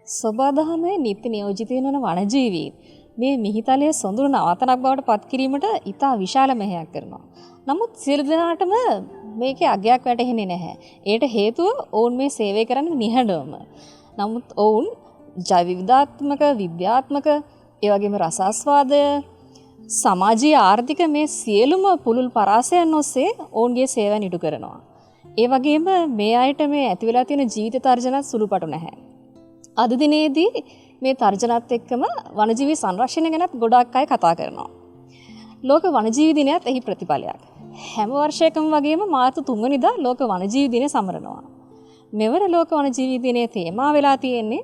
සොබාදහමේ නිත්‍ය නියෝජිතයන් වන වනජීවීන් මේ මිහිතලයේ සොඳුරු නවතනක් බවට පත් කිරීමට ඉතා විශාල මෙහෙයක් කරනවා. නමුත් සියලු දෙනාටම මේකේ අගයක් වැටහෙන්නේ නැහැ. ඒට හේතුව ඔවුන් මේ සේවය කරන්නේ නිහඬවම. නමුත් ඔවුන් ජෛව විවිධාත්මක, විද්‍යාත්මක, ඒ වගේම රසාස්වාදය, සමාජීය ආර්ථික මේ සියලුම පුළුල් පරාසයන් ඔස්සේ ඔවුන්ගේ සේවයන් ඉටු කරනවා. ඒ වගේම මේ අයට මේ ඇති වෙලා තියෙන ජීවිත තර්ජනත් සුළුපටු නැහැ. අද දිනේදී මේ තර්ජනත් එක්කම වනජීවී සංරක්ෂණය ගැනත් ගොඩාක් අය කතා කරනවා. ලෝක වනජීවි දිනයත් එහි ප්‍රතිඵලයක්. හැම වර්ෂයකම වගේම මාර්තු 3 වෙනිදා ලෝක වනජීවි දිනය සමරනවා. මෙවර ලෝක වනජීවි දිනයේ තේමා වෙලා තියෙන්නේ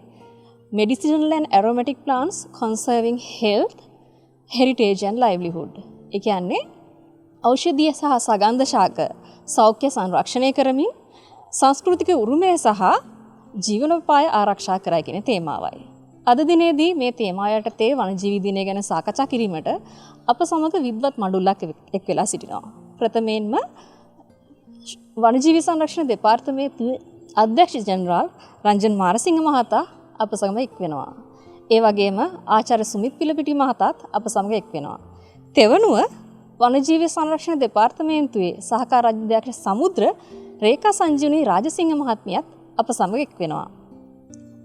Medicinal and Aromatic Plants Conserving Health, Heritage and Livelihood. ඒ කියන්නේ ඖෂධීය සහ සගන්ධ ශාක සෞඛ්‍ය සංරක්ෂණය කරමින් සංස්කෘතික උරුමය සහ ජීවනෝපාය ආරක්ෂා කරයි කියන තේමාවයි. අද දිනේදී මේ තේමාව යටතේ වනජීවි දිනය ගැන සාකච්ඡා කිරීමට අප සමග විද්වත් මඩුල්ලක් එක් වෙලා සිටිනවා. ප්‍රථමයෙන්ම වනජීවි සංරක්ෂණ දෙපාර්තමේන්තුවේ අධ්‍යක්ෂ ජෙනරාල් රංජන් මාරසිංහ මහතා අප සමග එක් වෙනවා. ඒ වගේම ආචාර්ය සුමිත් පිලපිටි මහතාත් අප සමග එක් වෙනවා. තෙවනුව වනජීවි සංරක්ෂණ දෙපාර්තමේන්තුවේ සහකාර අධ්‍යක්ෂ සමුද්‍ර රේඛා සංජීවනී රාජසිංහ මහත්මියත් අප සමග එක් වෙනවා.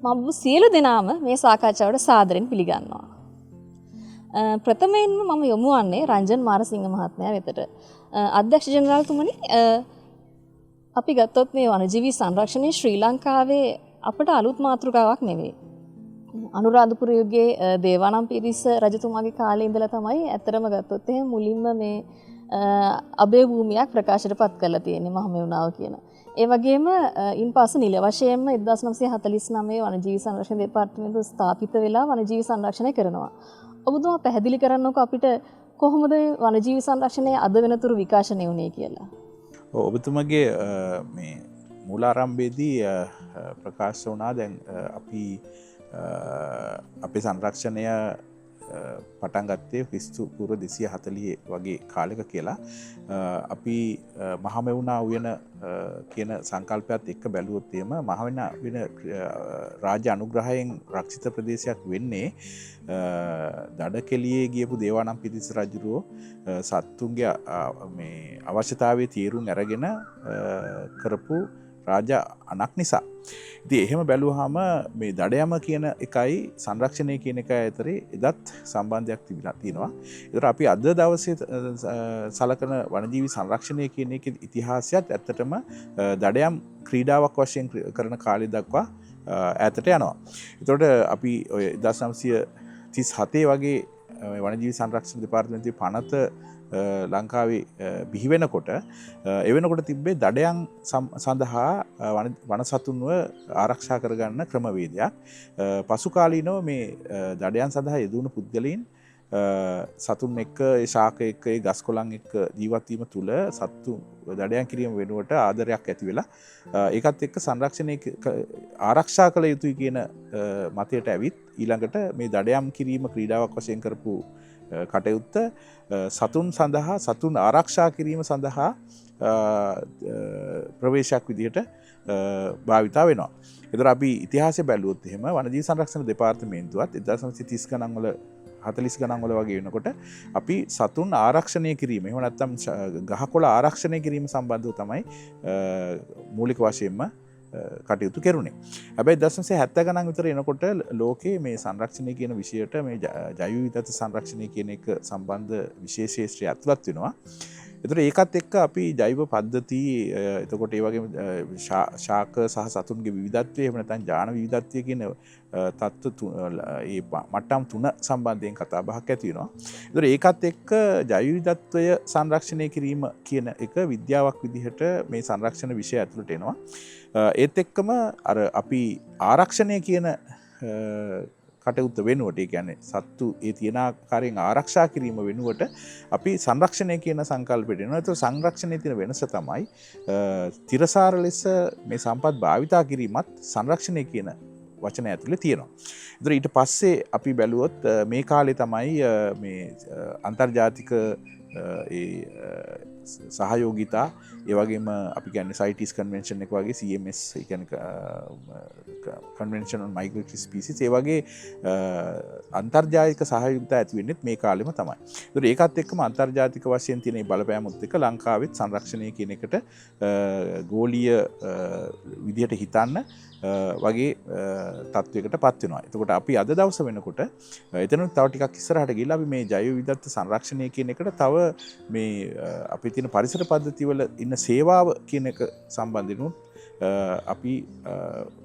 මම සියලු දෙනාම මේ සාකච්ඡාවට සාදරයෙන් පිළිගන්නවා. ප්‍රථමයෙන්ම මම යොමු වන්නේ රංජන් මාරසිංහ මහත්මයා වෙතට. අධ්‍යක්ෂ ජෙනරාල්තුමනි, අපි ගත්තොත් මේ වනජීවී සංරක්ෂණය ශ්‍රී ලංකාවේ අපට අලුත් මාතෘකාවක් නෙවෙයි. අනුරාධපුර යුගයේ දේවානම්පියතිස්ස රජතුමාගේ කාලේ ඉඳලා තමයි ඇත්තටම ගත්තොත් එහෙනම් මුලින්ම මේ අභය භූමියක් ප්‍රකාශයට පත් කරලා තියෙන්නේ මහමෙවුනාව කියන. ඒ වගේම ඉන්පසු නිල වශයෙන්ම 1949 වනජීවි සංරක්ෂණ දෙපාර්තමේන්තුව ස්ථාපිත වෙලා වනජීවි සංරක්ෂණය කරනවා. ඔබතුමා පැහැදිලි කරන්නකෝ අපිට කොහොමද වනජීවි සංරක්ෂණය අද වෙනතුරු විකාශනය වුණේ කියලා. ඔබතුමගේ මේ මූලාරම්භයේදී ප්‍රකාශ වුණා දැන් අපි අපේ සංරක්ෂණය පටන් ගත්තේ ක්‍රිස්තු පූර්ව 240 වගේ කාලෙක කියලා. අපි මහමෙවුනා උයන කියන සංකල්පයත් එක්ක බැලුවොත් එහෙම මහමෙවුනා වෙන රාජ්‍ය අනුග්‍රහයෙන් රක්ෂිත ප්‍රදේශයක් වෙන්නේ දඩකෙලියේ ගියපු දේවානම්පියතිස්ස රජුරෝ සත්තුන්ගේ මේ අවශ්‍යතාවයේ තීරුම් අරගෙන කරපු රාජ අනක් නිසා. ඉතින් එහෙම බැලුවාම මේ දඩයම කියන එකයි සංරක්ෂණය කියන එකයි අතරේ එදත් සම්බන්ධයක් තිබිලා තියෙනවා. ඒතර අපි අද දවසේ සලකන වනජීවි සංරක්ෂණය කියන එකේ ඉතිහාසයත් ඇත්තටම දඩයම් ක්‍රීඩාවක් වශයෙන් කරන කාලය දක්වා ඈතට යනවා. ඒතකොට අපි ඔය 1937 වගේ වනජීවි සංරක්ෂණ දෙපාර්තමේන්තුවේ පනත ලංකාවේ බිහි වෙනකොට එවෙනකොට තිබ්බේ දඩයන් සඳහා වන සතුන්ව ආරක්ෂා කරගන්න ක්‍රමවේදයක්. පසු කාලීනව මේ දඩයන් සඳහා යෙදුණු පුද්ගලයන් සතුන් එක්ක ඒ ශාක එක්ක ඒ ගස් කොළන් එක්ක ජීවත් වීම තුළ සත්තු දඩයන් කිරීම වෙනුවට ආදරයක් ඇති වෙලා ඒකත් එක්ක සංරක්ෂණය ආරක්ෂා කළ යුතුයි කියන මතයට ඇවිත් ඊළඟට මේ දඩයම් කිරීම ක්‍රීඩාවක් වශයෙන් කරපු කටයුත්ත සතුන් සඳහා සතුන් ආරක්ෂා කිරීම සඳහා ප්‍රවේශයක් විදිහට භාවිතා වෙනවා. ඒතර අපි ඉතිහාසය බැලුවොත් එහෙම වනජීවි සංරක්ෂණ දෙපාර්තමේන්තුවත් 1930 ගණන් වල 40 ගණන් වල වගේ වෙනකොට අපි සතුන් ආරක්ෂණය කිරීම එහෙම නැත්නම් ගහකොළ ආරක්ෂණය කිරීම සම්බන්ධව තමයි මූලික වශයෙන්ම කටයුතු කෙරුණේ. හැබැයි 1970 ගණන් විතර එනකොට ලෝකයේ මේ සංරක්ෂණය කියන විෂයට මේ ජෛව විවිධත්ව සංරක්ෂණය කියන එක සම්බන්ධ විශේෂ ශාස්ත්‍රය ඇතුළත් වෙනවා. ඒතර ඒකත් එක්ක අපි ජෛව පද්ධති එතකොට ඒ වගේම ශාක සහ සතුන්ගේ විවිධත්වය එහෙම නැත්නම් ජාන විවිධත්වය කියන තත්ත්ව ඒ මට්ටම් තුන සම්බන්ධයෙන් කතා බහක් ඇති වෙනවා. ඒතර ඒකත් එක්ක ජෛව විවිධත්වය සංරක්ෂණය කිරීම කියන එක විද්‍යාවක් විදිහට මේ සංරක්ෂණ විෂය ඇතුළට එනවා. ඒත් එක්කම අර අපි ආරක්ෂණය කියන කටයුත්ත වෙනුවට ඒ කියන්නේ සත්තු ඒ තියෙන ආකාරයෙන් ආරක්ෂා කිරීම වෙනුවට අපි සංරක්ෂණය කියන සංකල්පයට එනවා. ඒතර සංරක්ෂණයේ තියෙන වෙනස තමයි තිරසාර ලෙස මේ සම්පත් භාවිතා කිරීමත් සංරක්ෂණය කියන වචනය ඇතුලේ තියෙනවා. ඒතර ඊට පස්සේ අපි බැලුවොත් මේ කාලේ තමයි මේ අන්තර්ජාතික ඒ සහයෝගිතා ඒ වගේම අපි කියන්නේ CITES කන්වෙන්ෂන් එක වගේ CMS ඒ කියන්නේ කන්වෙන්ෂන් ඔන් මයිග්‍රේටරි ස්පීසිස් ඒ වගේ අන්තර්ජාතික සහයෝගිතා ඇති වෙන්නේ මේ කාලෙම තමයි. ඒතර ඒකත් එක්කම අන්තර්ජාතික වශයෙන් තියෙන බලපෑමුත් එක්ක ලංකාවෙත් සංරක්ෂණය කියන එකට ගෝලීය විදිහට හිතන්න වගේ තත්වයකට පත් වෙනවා. එතකොට අපි අද දවස වෙනකොට එතන තව ටිකක් ඉස්සරහට ගිහිල්ලා අපි මේ ජෛව විවිධත්ව සංරක්ෂණය කියන එකට තව මේ අපේ තියෙන පරිසර පද්ධති වල ඉන්න සේවාව කියන එක සම්බන්ධයෙන් අපි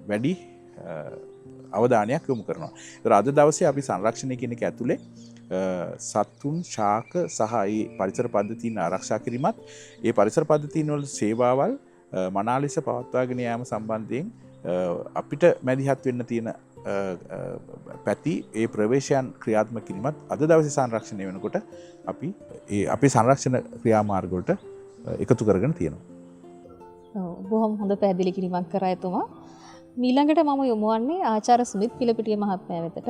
වැඩි අවධානයක් යොමු කරනවා. ඒතර අද දවසේ අපි සංරක්ෂණය කියන එක ඇතුලේ සතුන් ශාක සහ ඒ පරිසර පද්ධතීන් ආරක්ෂා කිරීමත් ඒ පරිසර පද්ධතීන් වල සේවාවල් මනා ලෙස පවත්වාගෙන යාම සම්බන්ධයෙන් අපිට මැදිහත් වෙන්න තියෙන පැති ඒ ප්‍රවේශයන් ක්‍රියාත්මක කිරීමත් අද දවසේ සංරක්ෂණය වෙනකොට අපි ඒ අපේ සංරක්ෂණ ක්‍රියාමාර්ග වලට එකතු කරගෙන තියෙනවා. බොහොම හොඳ පැහැදිලි කිරීමක් කරා එතුමා. ඊළඟට මම යොමු වන්නේ ආචාර්ය සුමිත් පිලපිටිය මහත්මයා වෙතට.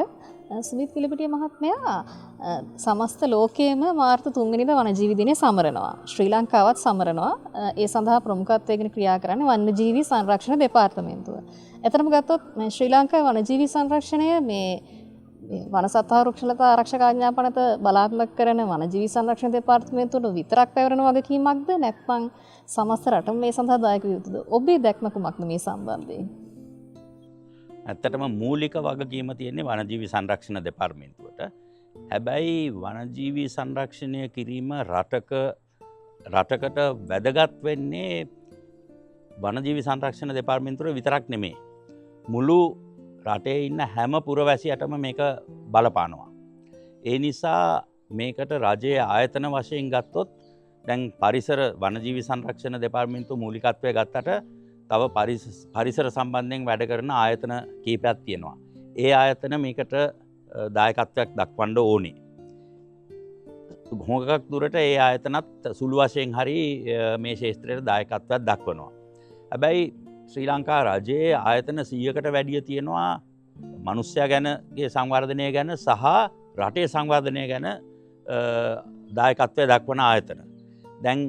සුමිත් පිලපිටිය මහත්මයා සමස්ත ලෝකයේම මාර්තු 3 වෙනිදා වනජීවි දිනය සමරනවා. ශ්‍රී ලංකාවත් සමරනවා. ඒ සඳහා ප්‍රමුඛත්වයෙන් ක්‍රියා කරන්නේ වන්‍යජීවි සංරක්ෂණ දෙපාර්තමේන්තුව. එතරම් ගත්තොත් ශ්‍රී ලංකාවේ වනජීවි සංරක්ෂණය මේ වනසත්තා වෘක්ෂලතා ආරක්ෂක ආඥාපනත බලාත්මක කරන වනජීවි සංරක්ෂණ දෙපාර්තමේන්තුවට විතරක් පැවරෙන වගකීමක්ද නැත්නම් සමස්ත රටම මේ සඳහා දායක යුතුද? ඔබේ දැක්ම කුමක්ද මේ සම්බන්ධයෙන්? ඇත්තටම මූලික වගකීම තියෙන්නේ වනජීවි සංරක්ෂණ දෙපාර්තමේන්තුවට. හැබැයි වනජීවි සංරක්ෂණය කිරීම රටකට වැදගත් වෙන්නේ වනජීවි සංරක්ෂණ දෙපාර්තමේන්තුව විතරක් නෙමෙයි. මුළු රටේ ඉන්න හැම පුරවැසියටම මේක බලපානවා. ඒ නිසා මේකට රජයේ ආයතන වශයෙන් ගත්තොත් දැන් පරිසර වනජීවි සංරක්ෂණ දෙපාර්තමේන්තුව මූලිකත්වය ගත්තට තව පරිසර සම්බන්ධයෙන් වැඩ කරන ආයතන කීපයක් තියෙනවා. ඒ ආයතන මේකට දායකත්වයක් දක්වන්න ඕනේ. හොඟක් දුරට ඒ ආයතනත් සුළු වශයෙන් හරි මේ ක්ෂේත්‍රයට දායකත්වයක් දක්වනවා. හැබැයි ශ්‍රී ලංකා රජයේ ආයතන 100කට වැඩිය තියෙනවා මනුෂ්‍යයා ගැනගේ සංවර්ධනය ගැන සහ රටේ සංවර්ධනය ගැන දායකත්වය දක්වන ආයතන. දැන්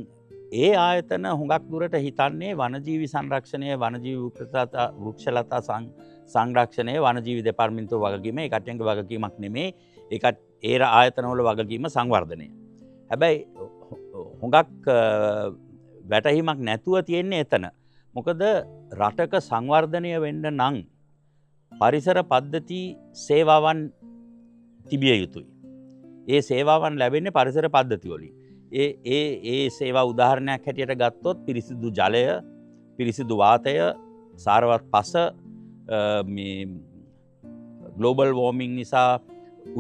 ඒ ආයතන හුඟක් දුරට හිතන්නේ වනජීවි සංරක්ෂණය වනජීවි වෘක්ෂලතා සංරක්ෂණය වනජීවි දෙපාර්තමේන්තුව වගකීම ඒ කට්ටියන්ගේ වගකීමක් නෙමෙයි. ඒකට ඒ ආයතනවල වගකීම සංවර්ධනය. හැබැයි හුඟක් වැටහීමක් නැතුව තියෙන්නේ එතන. මොකද රටක සංවර්ධනය වෙන්න නම් පරිසර පද්ධති සේවාවන් තිබිය යුතුයි. ඒ සේවාවන් ලැබෙන්නේ පරිසර පද්ධති වලින්. ඒ සේවා උදාහරණයක් හැටියට ගත්තොත් පිරිසිදු ජලය, පිරිසිදු වාතය, සාරවත් පස, මේ ග්ලෝබල් වෝර්මින් නිසා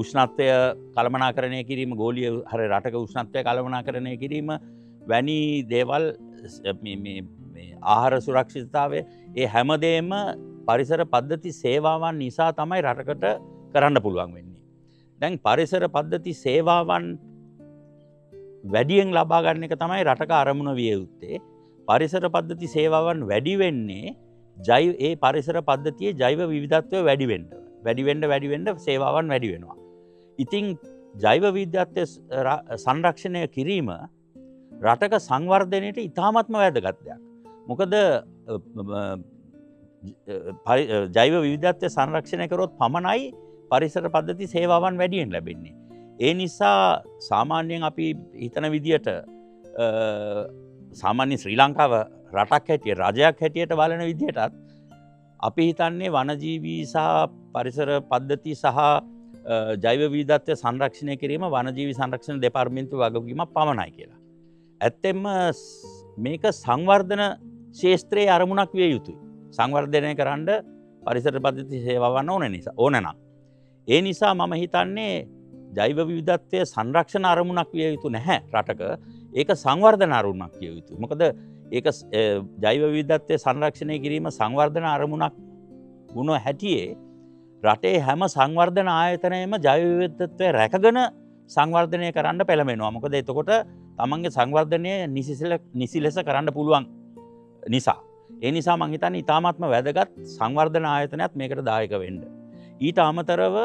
උෂ්ණත්වය කළමනාකරණය කිරීම, ගෝලීය හරි රටක උෂ්ණත්වය කළමනාකරණය කිරීම වැනි දේවල්, මේ ආහාර සුරක්ෂිතතාවය, ඒ හැමදේම පරිසර පද්ධති සේවාවන් නිසා තමයි රටකට කරන්න පුළුවන් වෙන්නේ. දැන් පරිසර පද්ධති සේවාවන් වැඩියෙන් ලබා ගන්න එක තමයි රටක අරමුණ විය යුත්තේ. පරිසර පද්ධති සේවාවන් වැඩි වෙන්නේ ඒ පරිසර පද්ධතියේ ජෛව විවිධත්වය වැඩි වෙන්න සේවාවන් වැඩි වෙනවා. ඉතින් ජෛව විවිධත්වය සංරක්ෂණය කිරීම රටක සංවර්ධනයට ඉතාමත්ම වැදගත් දෙයක්. මොකද ජෛව විවිධත්වය සංරක්ෂණය කරොත් පමණයි පරිසර පද්ධති සේවාවන් වැඩියෙන් ලැබෙන්නේ. ඒ නිසා සාමාන්‍යයෙන් අපි හිතන විදියට සාමාන්‍ය ශ්‍රී ලංකාව රටක් හැටියට රජයක් හැටියට බලන විදියටත් අපි හිතන්නේ වනජීවී සහ පරිසර පද්ධති සහ ජෛව විවිධත්වය සංරක්ෂණය කිරීම වනජීවි සංරක්ෂණ දෙපාර්තමේන්තුව වගකීමක් පමණයි කියලා. ඇත්තෙන්ම මේක සංවර්ධන ක්ෂේත්‍රයේ අරමුණක් විය යුතුයි. සංවර්ධනය කරන්න පරිසර පද්ධති සේවාවන් ඕන නම්. ඒ නිසා මම හිතන්නේ ජෛව විවිධත්වය සංරක්ෂණ අරමුණක් විය යුතු නැහැ රටක. ඒක සංවර්ධන අරමුණක් විය යුතුයි. මොකද ඒක ජෛව විවිධත්වය සංරක්ෂණය කිරීම සංවර්ධන අරමුණක් වුණ හැටියේ රටේ හැම සංවර්ධන ආයතනයම ජෛව විවිධත්වය රැකගෙන සංවර්ධනය කරන්න පෙළඹෙනවා. මොකද එතකොට තමන්ගේ සංවර්ධනය නිසි ලෙස කරන්න පුළුවන් නිසා. ඒ නිසා මං හිතන්නේ ඉතාමත්ම වැදගත් සංවර්ධන ආයතනයක් මේකට දායක වෙන්න. ඊට අමතරව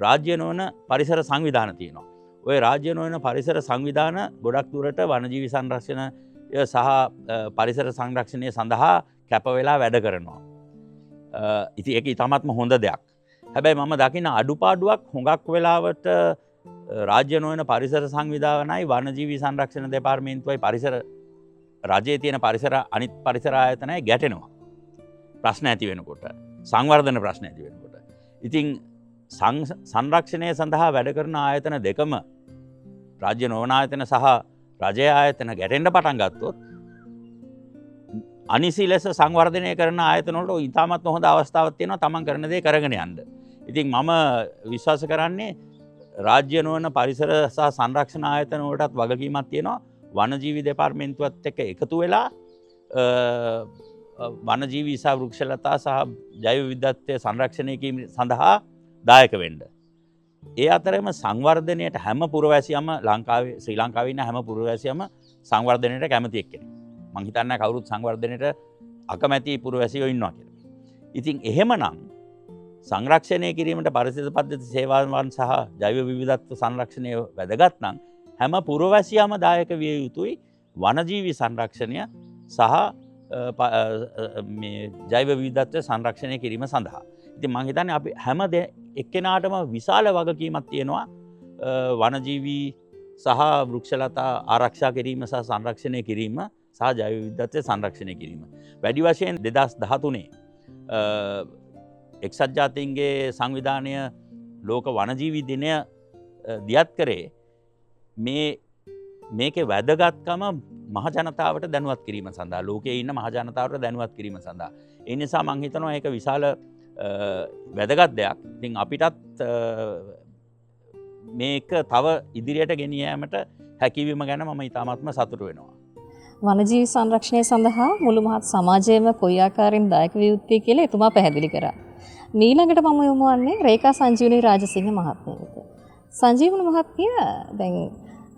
රාජ්‍ය නොවන පරිසර සංවිධාන තියෙනවා. ඔය රාජ්‍ය නොවන පරිසර සංවිධාන ගොඩක් දුරට වනජීවි සංරක්ෂණය සහ පරිසර සංරක්ෂණය සඳහා කැප වෙලා වැඩ කරනවා. ඉතින් ඒක ඉතාමත්ම හොඳ දෙයක්. හැබැයි මම දකින අඩුපාඩුවක් හුඟක් වෙලාවට රාජ්‍ය නොවන පරිසර සංවිධානයි වනජීවි සංරක්ෂණ දෙපාර්තමේන්තුවයි පරිසර රජයේ තියෙන පරිසර අනිත් පරිසර ආයතනයි ගැටෙනවා. ප්‍රශ්න ඇති වෙනකොට, සංවර්ධන ප්‍රශ්න ඇති වෙනකොට. ඉතින් සංරක්ෂණය සඳහා වැඩ කරන ආයතන දෙකම රාජ්‍ය නොවන ආයතන සහ රජයේ ආයතන ගැටෙන්න පටන් ගත්තොත් අනිසි ලෙස සංවර්ධනය කරන ආයතන වලට ඉතාමත් හොඳ අවස්ථාවක් තියෙනවා තමන් කරන දේ කරගෙන යන්න. ඉතින් මම විශ්වාස කරන්නේ රාජ්‍ය නොවන පරිසර සහ සංරක්ෂණ ආයතන වලටත් වගකීමක් තියෙනවා වනජීවි දෙපාර්තමේන්තුවත් එක්ක එකතු වෙලා වනජීවි සහ වෘක්ෂලතා සහ ජෛව විවිධත්වය සංරක්ෂණය කිරීම සඳහා දායක වෙන්න. ඒ අතරම සංවර්ධනයට හැම පුරවැසියම ශ්‍රී ලංකාවේ ඉන්න හැම පුරවැසියම සංවර්ධනයට කැමති එක්කෙනෙක්. මං හිතන්නේ කවුරුත් සංවර්ධනයට අකමැති පුරවැසියෝ ඉන්නවා කියලා. ඉතින් එහෙමනම් සංරක්ෂණය කිරීමට පරිසර පද්ධති සේවාවන් සහ ජෛව විවිධත්ව සංරක්ෂණය වැදගත් නම් හැම පුරවැසියම දායක විය යුතුයි වනජීවි සංරක්ෂණය සහ මේ ජෛව විවිධත්වය සංරක්ෂණය කිරීම සඳහා. ඉතින් මම හිතන්නේ අපි හැම එක්කෙනාටම විශාල වගකීමක් තියෙනවා වනජීවි සහ වෘක්ෂලතා ආරක්ෂා කිරීම සහ සංරක්ෂණය කිරීම සහ ජෛව විවිධත්වය සංරක්ෂණය කිරීම. වැඩි වශයෙන් 2013 එක්සත් ජාතීන්ගේ සංවිධානය ලෝක වනජීවි දිනය දියත් කරේ මේකේ වැදගත්කම මහජනතාවට දැනුවත් කිරීම සඳහා, ලෝකයේ ඉන්න මහජනතාවට දැනුවත් කිරීම සඳහා. ඒ නිසා මම හිතනවා ඒක විශාල වැදගත් දෙයක්. ඉතින් අපිටත් මේක තව ඉදිරියට ගෙනිය යාමට හැකියවීම ගැන මම ඉතාමත්ම සතුටු වෙනවා. වනජීවි සංරක්ෂණය සඳහා මුළු මහත් සමාජයේම කොයි ආකාරයෙන් දායක විය යුත්තේ කියලා එතුමා පැහැදිලි කරා. ඊළඟට මම යොමු වන්නේ රේඛා සංජීවනී රාජසිංහ මහත්මියට. සංජීවන මහත්මිය දැන්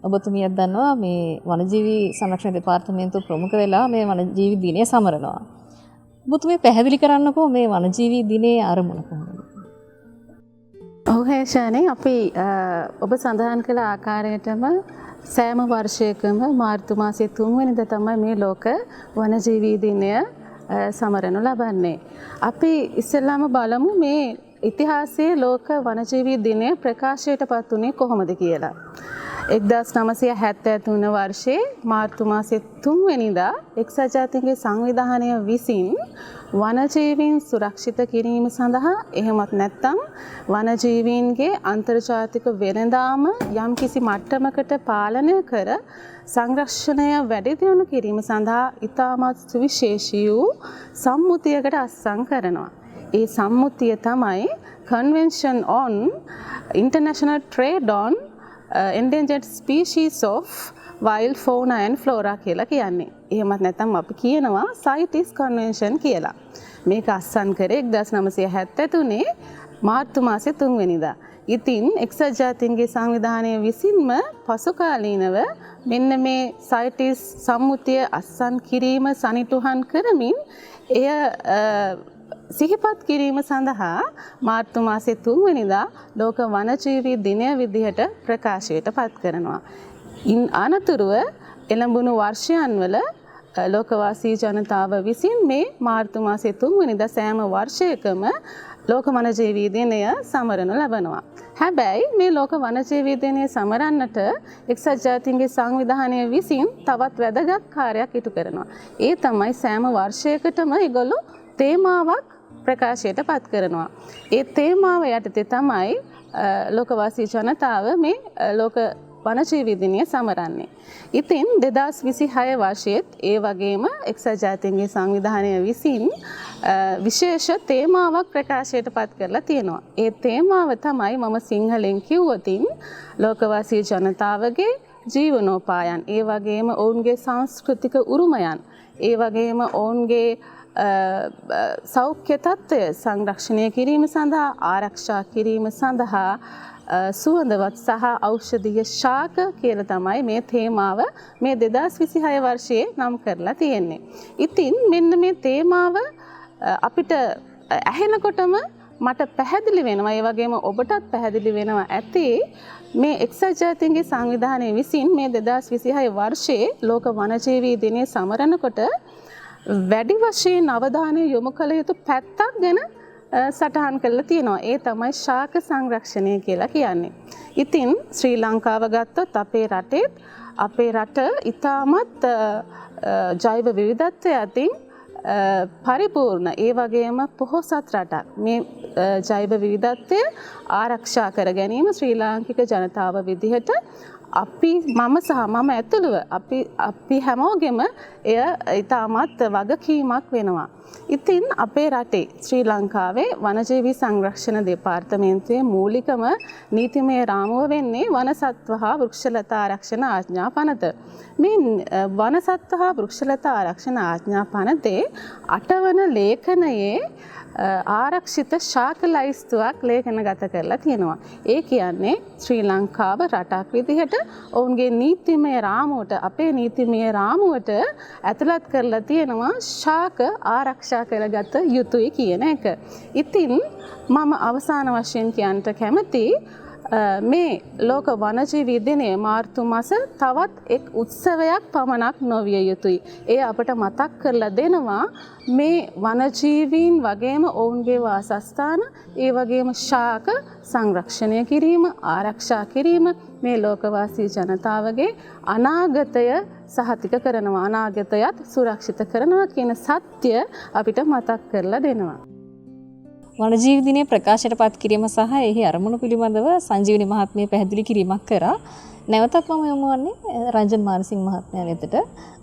ඔබතුමියක් දන්නවා මේ වනජීවි සංරක්ෂණ දෙපාර්තමේන්තුව ප්‍රමුඛ වෙලා මේ වනජීවි දිනය සමරනවා. ඔබතුමිය පැහැදිලි කරන්නකෝ මේ වනජීවි දිනේ අරමුණ කොහොමද? ඔව් හේෂානේ අපි ඔබ සඳහන් කළ ආකාරයටම සෑම වර්ෂයකම මාර්තු මාසයේ 3 වෙනිදා තමයි මේ ලෝක වනජීවි දිනය සමරනු ලබන්නේ. අපි ඉස්සෙල්ලාම බලමු මේ ඉතිහාසයේ ලෝක වනජීවි දිනය ප්‍රකාශයට පත් වුණේ කොහොමද කියලා. 1973 වර්ෂයේ මාර්තු මාසයේ 3 වෙනිදා එක්සත් ජාතීන්ගේ සංවිධානය විසින් වනජීවීන් සුරක්ෂිත කිරීම සඳහා එහෙමත් නැත්නම් වනජීවීන්ගේ අන්තර්ජාතික වෙළඳාම යම්කිසි මට්ටමකට පාලනය කර සංරක්ෂණය වැඩි දියුණු කිරීම සඳහා ඉතාමත් සුවිශේෂී වූ සම්මුතියකට අත්සන් කරනවා. ඒ සම්මුතිය තමයි Convention on International Trade on Endangered Species of Wild Fauna and Flora කියලා කියන්නේ. එහෙමත් නැත්නම් අපි කියනවා CITES Convention කියලා. මේක අත්සන් කරේ 1973 මාර්තු මාසයේ 3 වෙනිදා. ඉතින් එක්සත් ජාතීන්ගේ සංවිධානය විසින්ම පසු කාලීනව මෙන්න මේ CITES සම්මුතිය අත්සන් කිරීම සනිටුහන් කරමින් එය සිහිපත් කිරීම සඳහා මාර්තු මාසයේ 3 වෙනිදා ලෝක වනජීවි දිනය විදිහට ප්‍රකාශයට පත් කරනවා. ඉන් අනතුරුව එළඹුණු වර්ෂයන් වල ලෝකවාසී ජනතාව විසින් මේ මාර්තු මාසයේ 3 වෙනිදා සෑම වර්ෂයකම ලෝක වනජීවි දිනය සමරනු ලබනවා. හැබැයි මේ ලෝක වනජීවි දිනය සමරන්නට එක්සත් ජාතීන්ගේ සංවිධානය විසින් තවත් වැදගත් කාර්යයක් ඉටු කරනවා. ඒ තමයි සෑම වර්ෂයකටම ඒගොල්ලෝ තේමාවක් ප්‍රකාශයට පත් කරනවා. ඒ තේමාව යටතේ තමයි ලෝකවාසී ජනතාව මේ ලෝක වනජීවි දිනය සමරන්නේ. ඉතින් 2026 වර්ෂයේත් ඒ වගේම එක්සත් ජාතීන්ගේ සංවිධානය විසින් විශේෂ තේමාවක් ප්‍රකාශයට පත් කරලා තියෙනවා. ඒ තේමාව තමයි මම සිංහලෙන් කිව්වොතින් ලෝකවාසී ජනතාවගේ ජීවනෝපායන්, ඒ වගේම ඔවුන්ගේ සංස්කෘතික උරුමයන්, ඒ වගේම ඔවුන්ගේ සෞඛ්‍ය තත්ත්වය සංරක්ෂණය කිරීම සඳහා, ආරක්ෂා කිරීම සඳහා සුවඳවත් සහ ඖෂධීය ශාක කියලා තමයි මේ තේමාව මේ 2026 වර්ෂයේ නම් කරලා තියෙන්නේ. ඉතින් මෙන්න මේ තේමාව අපිට ඇහෙනකොටම මට පැහැදිලි වෙනවා ඒ වගේම ඔබටත් පැහැදිලි වෙනවා ඇති මේ එක්සත් ජාතීන්ගේ සංවිධානය විසින් මේ 2026 වර්ෂයේ ලෝක වනජීවී දිනය සමරනකොට වැඩි වශයෙන් අවධානය යොමු කළ යුතු පැත්තක් ගැන සටහන් කරලා තියෙනවා. ඒ තමයි ශාක සංරක්ෂණය කියලා කියන්නේ. ඉතින් ශ්‍රී ලංකාව ගත්තොත් අපේ රට ඉතාමත් ජෛව විවිධත්වය අතින් පරිපූර්ණ ඒ වගේම පොහොසත් රටක්. මේ ජෛව විවිධත්වය ආරක්ෂා කර ගැනීම ශ්‍රී ලාංකික ජනතාව විදිහට මම ඇතුළුව අපි හැමෝගෙම එය ඉතාමත් වගකීමක් වෙනවා. ඉතින් අපේ රටේ ශ්‍රී ලංකාවේ වනජීවී සංරක්ෂණ දෙපාර්තමේන්තුවේ මූලිකම නීතිමය රාමුව වෙන්නේ වනසත්ව හා වෘක්ෂලතා ආරක්ෂණ ආඥා පනත. මේ වනසත්ව හා වෘක්ෂලතා ආරක්ෂණ ආඥා පනතේ 8 වන ලේඛනයේ ආරක්ෂිත ශාක ලයිස්තුවක් ලේඛනගත කරලා තියෙනවා. ඒ කියන්නේ ශ්‍රී ලංකාව රටක් විදිහට ඔවුන්ගේ නීතිමය රාමුවට අපේ නීතිමය රාමුවට ඇතුළත් කරලා තියෙනවා ශාක ආරක්ෂා කරගත යුතුයි කියන එක. ඉතින් මම අවසාන වශයෙන් කියන්නට කැමති මේ ලෝක වනජීවී දිනය මාර්තු මාස තවත් එක් උත්සවයක් පමණක් නොවිය යුතුයි. ඒ අපට මතක් කරලා දෙනවා මේ වනජීවීන් වගේම ඔවුන්ගේ වාසස්ථාන ඒ වගේම ශාක සංරක්ෂණය කිරීම ආරක්ෂා කිරීම මේ ලෝකවාසී ජනතාවගේ අනාගතය සහතික කරනවා අනාගතයත් සුරක්ෂිත කරනවා කියන සත්‍ය අපිට මතක් කරලා දෙනවා. වනජීවි දිනය ප්‍රකාශයට පත් කිරීම සහ එහි අරමුණු පිළිබඳව සංජීවනි මහත්මිය පැහැදිලි කිරීමක් කරා. නැවතත් මම යොමු වන්නේ රංජන් මානසිංහ මහත්මයා වෙතට.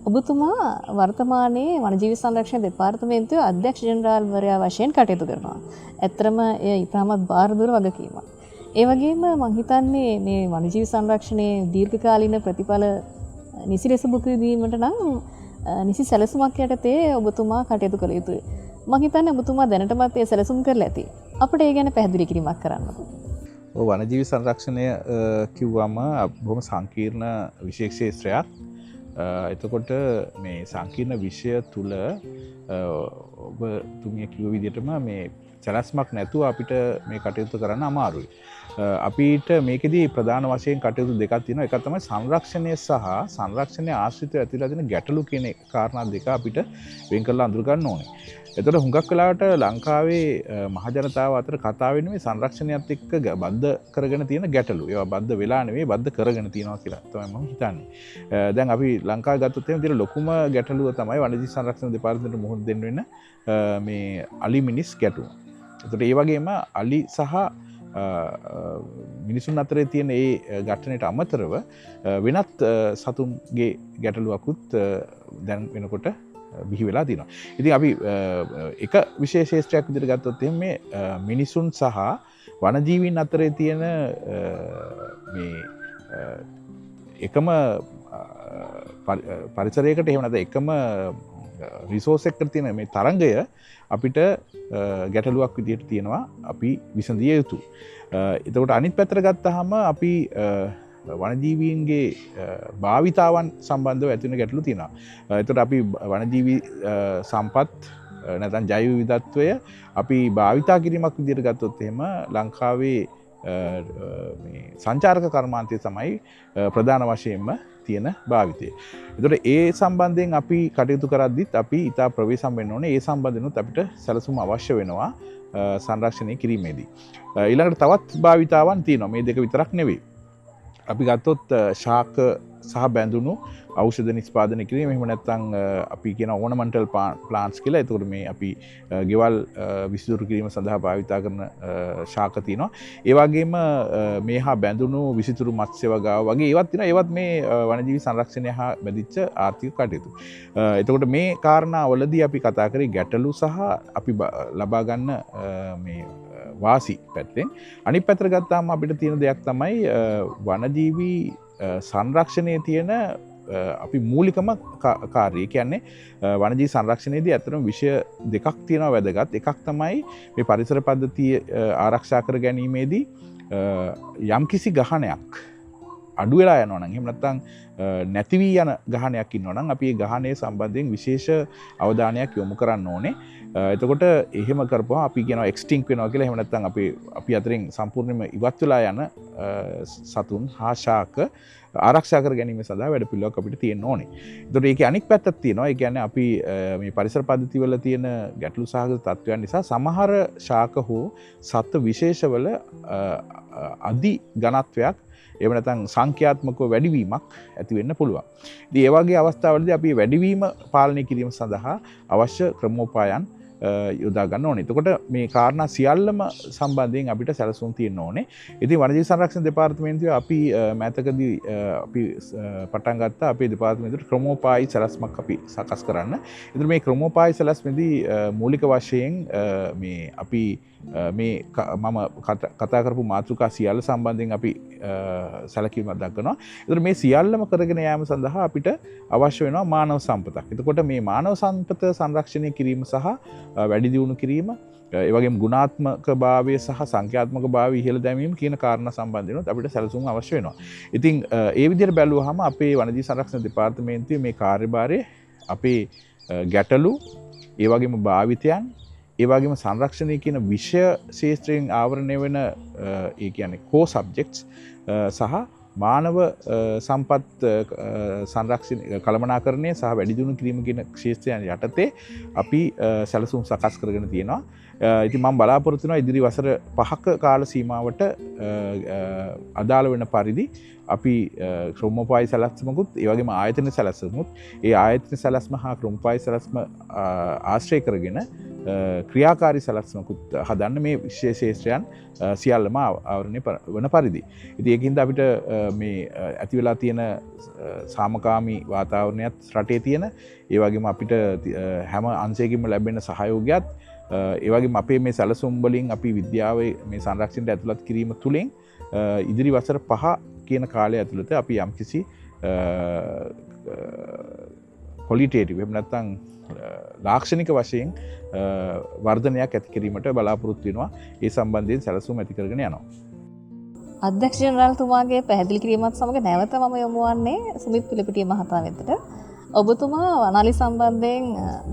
ඔබතුමා වර්තමානයේ වනජීවි සංරක්ෂණ දෙපාර්තමේන්තුවේ අධ්‍යක්ෂ ජෙනරාල්වරයා වශයෙන් කටයුතු කරනවා. ඇත්තරම එය ඉතාමත් බාරදූර වගකීමක්. ඒ වගේම මම හිතන්නේ මේ වනජීවි සංරක්ෂණයේ දීර්ඝකාලීන ප්‍රතිඵල නිසි ලෙස භුක්ති විඳීමට නම් නිසි සැලසුමක් යටතේ ඔබතුමා කටයුතු කළ යුතුයි. මම හිතන්නේ ඔබතුමා දැනටමත් ඒ සැලසුම් කරලා ඇති. අපිට ඒ ගැන පැහැදිලි කිරීමක් කරන්න. වනජීවි සංරක්ෂණය කිව්වම බොහොම සංකීර්ණ විශේෂ ක්ෂේත්‍රයක්. එතකොට මේ සංකීර්ණ විෂය තුල ඔබතුමිය කිව්ව විදිහටම මේ සැලැස්මක් නැතුව අපිට මේ කටයුතු කරන්න අමාරුයි. අපිට මේකෙදී ප්‍රධාන වශයෙන් කටයුතු දෙකක් තියෙනවා. එකක් තමයි සංරක්ෂණය සහ සංරක්ෂණය ආශ්‍රිතව ඇතිවලා තියෙන ගැටලු කියන කාරණා දෙක අපිට වෙන් කරලා අඳුර ගන්න ඕනේ. එතකොට හුඟක් වෙලාවට ලංකාවේ මහජනතාව අතර කතා වෙන්නේ මේ සංරක්ෂණයත් එක්ක බද්ධ කරගෙන තියෙන ගැටලු. ඒවා බද්ධ වෙලා නෙවෙයි බද්ධ කරගෙන තියෙනවා කියලා තමයි මම හිතන්නේ. දැන් අපි ලංකාව ගත්තොත් එහෙනම් තියෙන ලොකුම ගැටලුව තමයි වනජීවි සංරක්ෂණ දෙපාර්තමේන්තුවට මුහුණ දෙන්න වෙන මේ අලි මිනිස් ගැටුම. එතකොට ඒ වගේම අලි සහ මිනිසුන් අතරේ තියෙන ඒ ගැටණයට අමතරව වෙනත් සතුන්ගේ ගැටලුවකුත් දැන් වෙනකොට බිහි වෙලා තියෙනවා. ඉතින් අපි එක විශේෂ ශාස්ත්‍රයක් විදිහට ගත්තොත් එහෙනම් මේ මිනිසුන් සහ වනජීවීන් අතරේ තියෙන මේ එකම පරිසරයකට එහෙම නැත්නම් එකම රිසෝස් එකකට තියෙන මේ තරංගය අපිට ගැටලුවක් විදිහට තියෙනවා අපි විසඳිය යුතු. එතකොට අනිත් පැත්තට ගත්තාම අපි වනජීවීන්ගේ භාවිතාවන් සම්බන්ධව ඇති වෙන ගැටලු තියෙනවා. එතකොට අපි වනජීවි සම්පත් නැත්නම් ජෛව විවිධත්වය අපි භාවිතා කිරීමක් විදිහට ගත්තොත් එහෙම ලංකාවේ මේ සංචාරක කර්මාන්තය තමයි ප්‍රධාන වශයෙන්ම තියෙන භාවිතය. එතකොට ඒ සම්බන්ධයෙන් අපි කටයුතු කරද්දිත් අපි ඉතා ප්‍රවේශම් වෙන්න ඕනේ. ඒ සම්බන්ධනොත් අපිට සැලසුම් අවශ්‍ය වෙනවා සංරක්ෂණය කිරීමේදී. ඊළඟට තවත් භාවිතාවන් තියෙනවා. මේ දෙක විතරක් නෙවෙයි. අපි ගත්තොත් ශාක සහ බැඳුණු ඖෂධ නිෂ්පාදනය කිරීම එහෙම නැත්නම් අපි කියන ඕනමන්ටල් ප්ලාන්ට්ස් කියලා. ඒතකොට මේ අපි ගෙවල් විසිතුරු කිරීම සඳහා භාවිතා කරන ශාක තියෙනවා. ඒ වගේම මේ හා බැඳුණු විසිතුරු මත්ස්‍ය වගාව වගේ ඒවත් තියෙනවා. ඒවත් මේ වනජීවි සංරක්ෂණය හා බැඳිච්ච ආර්ථික කටයුතු. එතකොට මේ කාරණාවලදී අපි කතා කරේ ගැටලු සහ අපි ලබා ගන්න මේ වාසි පැත්තෙන්. අනිත් පැත්තට ගත්තාම අපිට තියෙන දෙයක් තමයි වනජීවි සංරක්ෂණයේ තියෙන අපි මූලිකම කාර්යය. කියන්නේ වනජීවි සංරක්ෂණයේදී ඇත්තටම විෂය දෙකක් තියෙනවා වැදගත්. එකක් තමයි මේ පරිසර පද්ධතිය ආරක්ෂා කර ගැනීමේදී යම්කිසි ගහණයක් අඩු වෙලා යනවා නම් එහෙම නැත්නම් නැති වී යන ගහනයක් ඉන්නවා නම් අපි ඒ ගහනය සම්බන්ධයෙන් විශේෂ අවධානයක් යොමු කරන්න ඕනේ. එතකොට එහෙම කරපුවා අපි කියනවා එක්ස්ටින්ක්ට් වෙනවා කියලා. එහෙම නැත්නම් අපි අතරින් සම්පූර්ණයෙන්ම ඉවත් වෙලා යන සතුන් හා ශාක ආරක්ෂා කර ගැනීම සඳහා වැඩ පිළිවෙලක් අපිට තියෙන්න ඕනේ. ඒතකොට ඒකේ අනික් පැත්තක් තියෙනවා. ඒ කියන්නේ අපි මේ පරිසර පද්ධතිවල තියෙන ගැටලු සහගත තත්ත්වයන් නිසා සමහර ශාක හෝ සත්ත්ව විශේෂවල අධි ඝනත්වයක් එහෙම නැත්නම් සංඛ්‍යාත්මකව වැඩිවීමක් ඇති වෙන්න පුළුවන්. ඉතින් ඒ වගේ අවස්ථාවලදී අපි වැඩිවීම පාලනය කිරීම සඳහා අවශ්‍ය ක්‍රමෝපායන් යොදා ගන්න ඕනේ. එතකොට මේ කාරණා සියල්ලම සම්බන්ධයෙන් අපිට සැලසුම් තියෙන්න ඕනේ. ඉතින් වනජීවි සංරක්ෂණ දෙපාර්තමේන්තුවේ අපි මෑතකදී අපි පටන් ගත්තා අපේ දෙපාර්තමේන්තුවේ ක්‍රමෝපායි සැලැස්මක් අපි සකස් කරන්න. ඉතින් මේ ක්‍රමෝපායි සැලැස්මේදී මූලික වශයෙන් මේ අපි මේ මම කතා කරපු මාතෘකා සියල්ල සම්බන්ධයෙන් අපි සැලකීමක් දක්වනවා. ඒතර මේ සියල්ලම කරගෙන යාම සඳහා අපිට අවශ්‍ය වෙනවා මානව සම්පතක්. එතකොට මේ මානව සම්පත සංරක්ෂණය කිරීම සහ වැඩි දියුණු කිරීම, ඒ වගේම ගුණාත්මක භාවය සහ සංඛ්‍යාත්මක භාවය ඉහළ දැමීම කියන කාරණා සම්බන්ධවෙනොත් අපිට සැලසුම් අවශ්‍ය වෙනවා. ඉතින් ඒ විදිහට බැලුවාම අපේ වනජීවි සංරක්ෂණ දෙපාර්තමේන්තුවේ මේ කාර්යභාරය අපේ ගැටලු, ඒ වගේම භාවිතයන්, ඒ වගේම සංරක්ෂණය කියන විෂය ශාස්ත්‍රයෙන් ආවරණය වෙන ඒ කියන්නේ කෝ සබ්ජෙක්ට්ස් සහ මානව සම්පත් සංරක්ෂණ කළමනාකරණය සහ වැඩි දියුණු කිරීම කියන ක්ෂේත්‍රයන් යටතේ අපි සැලසුම් සකස් කරගෙන තියෙනවා. ඉතින් මම බලාපොරොත්තු වෙනවා ඉදිරි වසර 5ක කාල සීමාවට අදාළ වෙන පරිදි අපි ක්‍රමෝපායි සැලැස්මකුත් ඒ වගේම ආයතන සැලැස්මකුත් ඒ ආයතන සැලැස්ම හා ක්‍රමෝපායි සැලැස්ම ආශ්‍රය කරගෙන ක්‍රියාකාරී සැලැස්මකුත් හදන්න මේ විශේෂ ශාස්ත්‍රයන් සියල්ලම ආවරණය වන පරිදි. ඉතින් ඒකින්ද අපිට මේ ඇති වෙලා තියෙන සාමකාමී වාතාවරණයත් රටේ තියෙන ඒ වගේම අපිට හැම අංශයකින්ම ලැබෙන සහයෝගයත් ඒ වගේම අපේ මේ සැලසුම් වලින් අපි විද්‍යාවේ මේ සංරක්ෂණයට ඇතුළත් කිරීම තුළින් ඉදිරි වසර 5 කියන කාලය ඇතුළත අපි යම්කිසි ක්වොලිටේටිව් එහෙම නැත්නම් ලාක්ෂණික වශයෙන් වර්ධනයක් ඇති කිරීමට බලාපොරොත්තු වෙනවා. ඒ සම්බන්ධයෙන් සැලසුම් ඇති කරගෙන යනවා. අධ්‍යක්ෂ ජනරාල්තුමාගේ පැහැදිලි කිරීමත් සමග නැවත මම යොමු වන්නේ සුමිත් පිළිපිටිය මහතා වෙතට. ඔබතුමා වනාලි සම්බන්ධයෙන්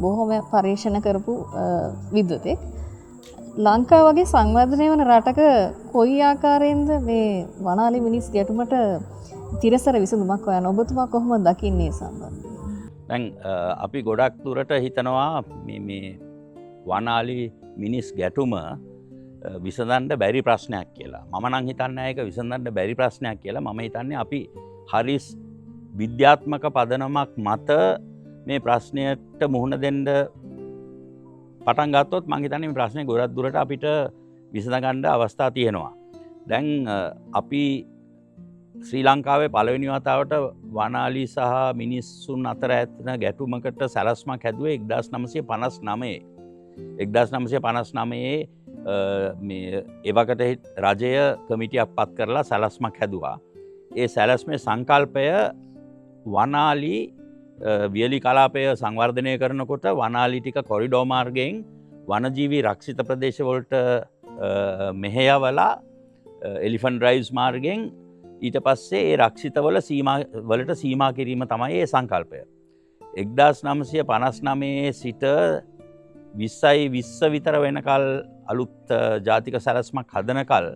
බොහොම පරීක්ෂණ කරපු විද්වතෙක්. ලංකාව වගේ සංවර්ධනය වන රටක කොයි ආකාරයෙන්ද මේ වනාලි මිනිස් ගැටුමට තිරසර විසඳුමක් හොයන ඔබතුමා කොහොමද දකින්නේ සම්බන්ධයෙන්? දැන් අපි ගොඩක් දුරට හිතනවා මේ වනාලි මිනිස් ගැටුම විසඳන්න බැරි ප්‍රශ්නයක් කියලා. මම නම් හිතන්නේ ඒක විසඳන්න බැරි ප්‍රශ්නයක් කියලා. මම හිතන්නේ අපි හරි විද්‍යාත්මක පදනමක් මත මේ ප්‍රශ්නයට මුහුණ දෙන්න පටන් ගත්තොත් මම හිතන්නේ මේ ප්‍රශ්නේ ගොඩක් දුරට අපිට විසඳගන්න අවස්ථා තියෙනවා. දැන් අපි ශ්‍රී ලංකාවේ පළවෙනි වතාවට වනාලි සහ මිනිස්සුන් අතර ඇතින ගැටුමකට සැලැස්මක් හැදුවේ 1959. 1959 මේ එවකට රජය කමිටියක් පත් කරලා සැලැස්මක් හැදුවා. ඒ සැලැස්මේ සංකල්පය වනාලි වියලි කලාපය සංවර්ධනය කරනකොට වනාලි ටික කොරිඩෝ මාර්ගයෙන් වනජීවි රක්ෂිත ප්‍රදේශවලට මෙහෙයවලා එලිෆන්ට් ඩ්‍රයිව්ස් මාර්ගයෙන් ඊට පස්සේ ඒ රක්ෂිතවල වලට සීමා කිරීම තමයි ඒ සංකල්පය. 1959 සිට 20 විතර වෙනකල් අලුත් ජාතික සැලැස්මක් හදනකල්